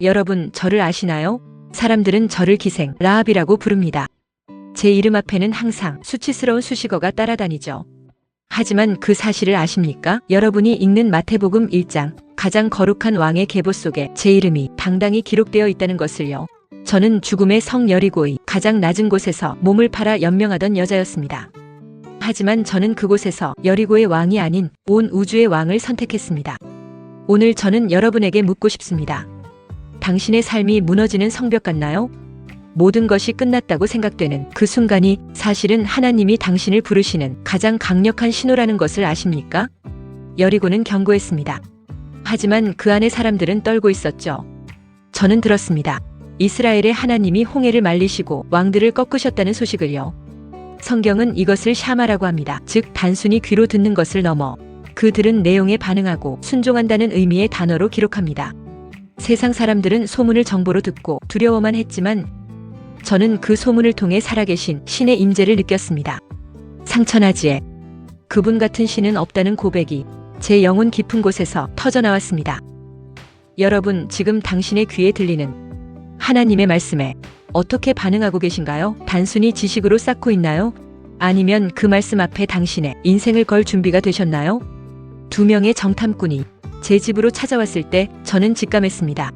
여러분, 저를 아시나요? 사람들은 저를 기생 라합이라고 부릅니다. 제 이름 앞에는 항상 수치스러운 수식어가 따라다니죠. 하지만 그 사실을 아십니까? 여러분이 읽는 마태복음 1장 가장 거룩한 왕의 계보 속에 제 이름이 당당히 기록되어 있다는 것을요. 저는 죽음의 성 여리고의 가장 낮은 곳에서 몸을 팔아 연명하던 여자였습니다. 하지만 저는 그곳에서 여리고의 왕이 아닌 온 우주의 왕을 선택했습니다. 오늘 저는 여러분에게 묻고 싶습니다. 당신의 삶이 무너지는 성벽 같나요? 모든 것이 끝났다고 생각되는 그 순간이 사실은 하나님이 당신을 부르시는 가장 강력한 신호라는 것을 아십니까? 여리고는 견고했습니다. 하지만 그 안의 사람들은 떨고 있었죠. 저는 들었습니다. 이스라엘의 하나님이 홍해를 말리시고 왕들을 꺾으셨다는 소식을요. 성경은 이것을 샤마라고 합니다. 즉 단순히 귀로 듣는 것을 넘어 그 들은 내용에 반응하고 순종한다는 의미의 단어로 기록합니다. 세상 사람들은 소문을 정보로 듣고 두려워만 했지만 저는 그 소문을 통해 살아계신 신의 임재를 느꼈습니다. 상천하지에 그분 같은 신은 없다는 고백이 제 영혼 깊은 곳에서 터져나왔습니다. 여러분, 지금 당신의 귀에 들리는 하나님의 말씀에 어떻게 반응하고 계신가요? 단순히 지식으로 쌓고 있나요? 아니면 그 말씀 앞에 당신의 인생을 걸 준비가 되셨나요? 2명의 정탐꾼이 제 집으로 찾아왔을 때 저는 직감했습니다.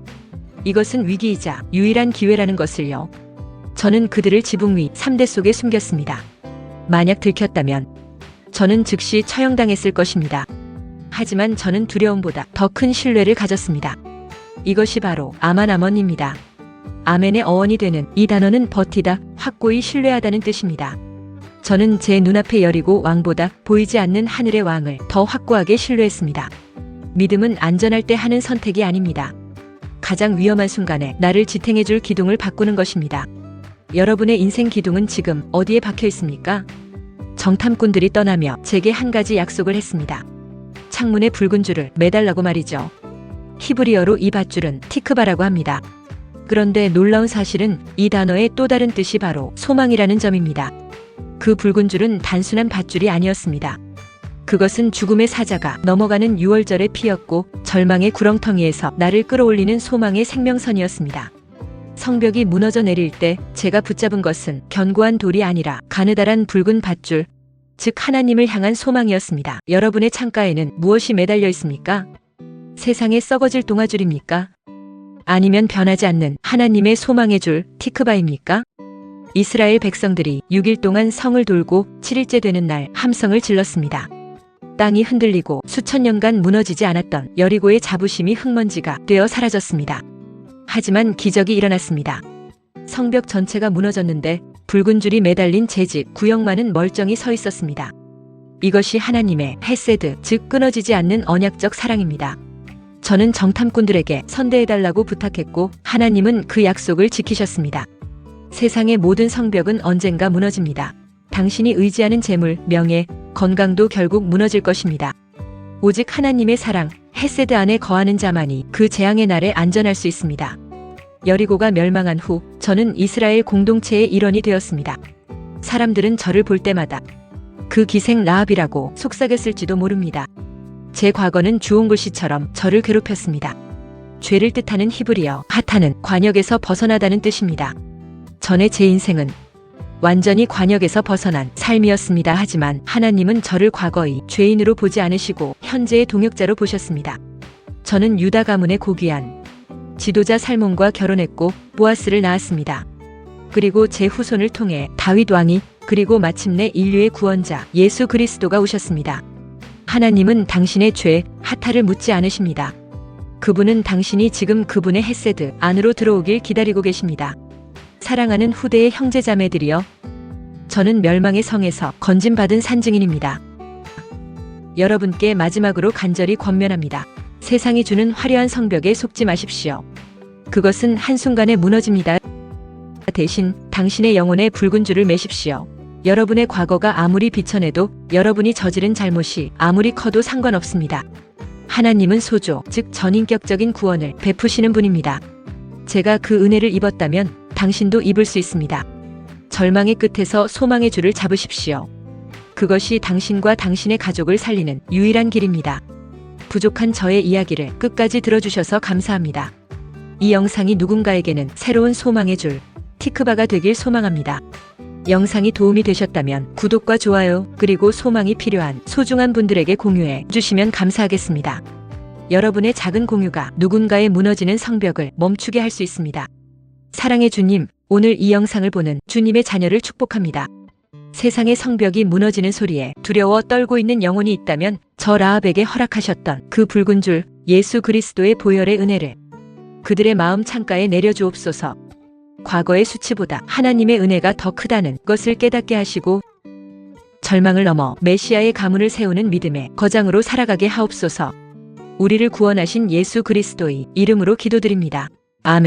이것은 위기이자 유일한 기회라는 것을요. 저는 그들을 지붕 위 3대 속에 숨겼습니다. 만약 들켰다면 저는 즉시 처형당했을 것입니다. 하지만 저는 두려움보다 더 큰 신뢰를 가졌습니다. 이것이 바로 아만아먼입니다. 아멘의 어원이 되는 이 단어는 버티다, 확고히 신뢰하다는 뜻입니다. 저는 제 눈앞에 여리고 왕보다 보이지 않는 하늘의 왕을 더 확고하게 신뢰했습니다. 믿음은 안전할 때 하는 선택이 아닙니다. 가장 위험한 순간에 나를 지탱해줄 기둥을 바꾸는 것입니다. 여러분의 인생 기둥은 지금 어디에 박혀 있습니까? 정탐꾼들이 떠나며 제게 한 가지 약속을 했습니다. 창문에 붉은 줄을 매달라고 말이죠. 히브리어로 이 밧줄은 티크바라고 합니다. 그런데 놀라운 사실은 이 단어의 또 다른 뜻이 바로 소망이라는 점입니다. 그 붉은 줄은 단순한 밧줄이 아니었습니다. 그것은 죽음의 사자가 넘어가는 6월절의 피였고 절망의 구렁텅이에서 나를 끌어올리는 소망의 생명선이었습니다. 성벽이 무너져 내릴 때 제가 붙잡은 것은 견고한 돌이 아니라 가느다란 붉은 밧줄, 즉 하나님을 향한 소망이었습니다. 여러분의 창가에는 무엇이 매달려 있습니까? 세상에 썩어질 동아줄입니까? 아니면 변하지 않는 하나님의 소망의 줄 티크바입니까? 이스라엘 백성들이 6일 동안 성을 돌고 7일째 되는 날 함성을 질렀습니다. 땅이 흔들리고 수천 년간 무너지지 않았던 여리고의 자부심이 흙먼지가 되어 사라졌습니다. 하지만 기적이 일어났습니다. 성벽 전체가 무너졌는데 붉은 줄이 매달린 제 집 구역만은 멀쩡히 서 있었습니다. 이것이 하나님의 헤세드, 즉 끊어지지 않는 언약적 사랑입니다. 저는 정탐꾼들에게 선대해달라고 부탁했고 하나님은 그 약속을 지키셨습니다. 세상의 모든 성벽은 언젠가 무너집니다. 당신이 의지하는 재물, 명예, 건강도 결국 무너질 것입니다. 오직 하나님의 사랑, 헤세드 안에 거하는 자만이 그 재앙의 날에 안전할 수 있습니다. 여리고가 멸망한 후 저는 이스라엘 공동체의 일원이 되었습니다. 사람들은 저를 볼 때마다 그 기생 라합이라고 속삭였을지도 모릅니다. 제 과거는 주홍글씨처럼 저를 괴롭혔습니다. 죄를 뜻하는 히브리어 하타는 관역에서 벗어나다는 뜻입니다. 전에 제 인생은 완전히 관역에서 벗어난 삶이었습니다. 하지만 하나님은 저를 과거의 죄인으로 보지 않으시고 현재의 동역자로 보셨습니다. 저는 유다 가문의 고귀한 지도자 살몬과 결혼했고 보아스를 낳았습니다. 그리고 제 후손을 통해 다윗 왕이 그리고 마침내 인류의 구원자 예수 그리스도가 오셨습니다. 하나님은 당신의 죄, 하타를 묻지 않으십니다. 그분은 당신이 지금 그분의 헤세드 안으로 들어오길 기다리고 계십니다. 사랑하는 후대의 형제자매들이여, 저는 멸망의 성에서 건짐받은 산증인입니다. 여러분께 마지막으로 간절히 권면합니다. 세상이 주는 화려한 성벽에 속지 마십시오. 그것은 한순간에 무너집니다. 대신 당신의 영혼에 붉은 줄을 매십시오. 여러분의 과거가 아무리 비천해도 여러분이 저지른 잘못이 아무리 커도 상관없습니다. 하나님은 소조, 즉 전인격적인 구원을 베푸시는 분입니다. 제가 그 은혜를 입었다면 당신도 입을 수 있습니다. 절망의 끝에서 소망의 줄을 잡으십시오. 그것이 당신과 당신의 가족을 살리는 유일한 길입니다. 부족한 저의 이야기를 끝까지 들어주셔서 감사합니다. 이 영상이 누군가에게는 새로운 소망의 줄, 티크바가 되길 소망합니다. 영상이 도움이 되셨다면 구독과 좋아요, 그리고 소망이 필요한 소중한 분들에게 공유해 주시면 감사하겠습니다. 여러분의 작은 공유가 누군가의 무너지는 성벽을 멈추게 할 수 있습니다. 사랑의 주님, 오늘 이 영상을 보는 주님의 자녀를 축복합니다. 세상의 성벽이 무너지는 소리에 두려워 떨고 있는 영혼이 있다면 저 라합에게 허락하셨던 그 붉은 줄 예수 그리스도의 보혈의 은혜를 그들의 마음 창가에 내려주옵소서. 과거의 수치보다 하나님의 은혜가 더 크다는 것을 깨닫게 하시고 절망을 넘어 메시아의 가문을 세우는 믿음의 거장으로 살아가게 하옵소서. 우리를 구원하신 예수 그리스도의 이름으로 기도드립니다. 아멘.